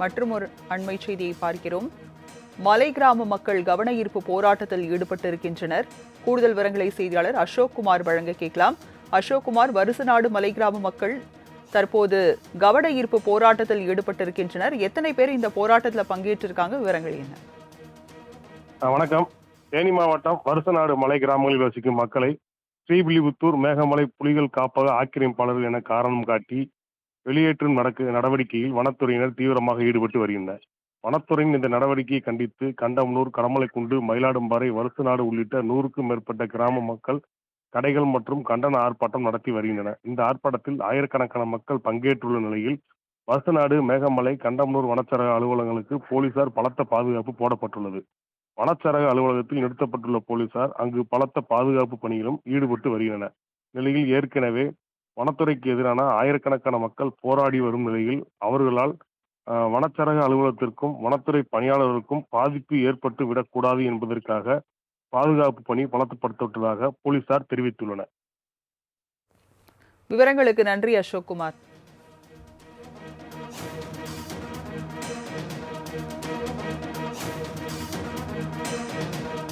மற்றும் ஒரு அண்மை செய்தியை பார்க்கிறோம். மலை கிராம மக்கள் கவன ஈர்ப்பு போராட்டத்தில் ஈடுபட்டிருக்கின்றனர். கூடுதல் விவரங்களை செய்தியாளர் அசோக் குமார் வழங்க கேட்கலாம். அசோக் குமார், வருசநாடு மலை கிராம மக்கள் தற்போது கவன ஈர்ப்பு போராட்டத்தில் ஈடுபட்டிருக்கின்றனர். எத்தனை பேர் இந்த போராட்டத்தில் பங்கேற்றிருக்காங்க? விவரங்கள் என்ன? வணக்கம். தேனி மாவட்டம் வருசநாடு மலை கிராமங்களில் வசிக்கும் மக்களை ஸ்ரீவில்லிபுத்தூர் மேகமலை புலிகள் காப்பக ஆக்கிரமிப்பாளர்கள் என காரணம் காட்டி வெளியேற்றும் நடவடிக்கையில் வனத்துறையினர் தீவிரமாக ஈடுபட்டு வருகின்றனர். வனத்துறையின் இந்த நடவடிக்கையை கண்டித்து கண்டமனூர், கடமலைக்குண்டு, மயிலாடும்பாறை, வருசநாடு உள்ளிட்ட 100க்கும் மேற்பட்ட கிராம மக்கள் கடைகள் மற்றும் கண்டன ஆர்ப்பாட்டம் நடத்தி வருகின்றனர். இந்த ஆர்ப்பாட்டத்தில் ஆயிரக்கணக்கான மக்கள் பங்கேற்றுள்ள நிலையில் வருசநாடு, மேகமலை, கண்டமனூர் வனச்சரக அலுவலகங்களுக்கு போலீசார் பலத்த பாதுகாப்பு போடப்பட்டுள்ளது. வனச்சரக அலுவலகத்தில் நிறுத்தப்பட்டுள்ள போலீசார் அங்கு பலத்த பாதுகாப்பு பணியிலும் ஈடுபட்டு வருகின்றனர். நிலையில் ஏற்கனவே வனத்துறைக்கு எதிரான ஆயிரக்கணக்கான மக்கள் போராடி வரும் நிலையில் அவர்களால் வனச்சரக அலுவலகத்திற்கும் வனத்துறை பணியாளர்களுக்கும் பாதிப்பு ஏற்பட்டு விடக்கூடாது என்பதற்காக பாதுகாப்பு பணி பலப்படுத்தப்பட்டதாக போலீசார் தெரிவித்துள்ளனர். விவரங்களுக்கு நன்றி அசோக் குமார்.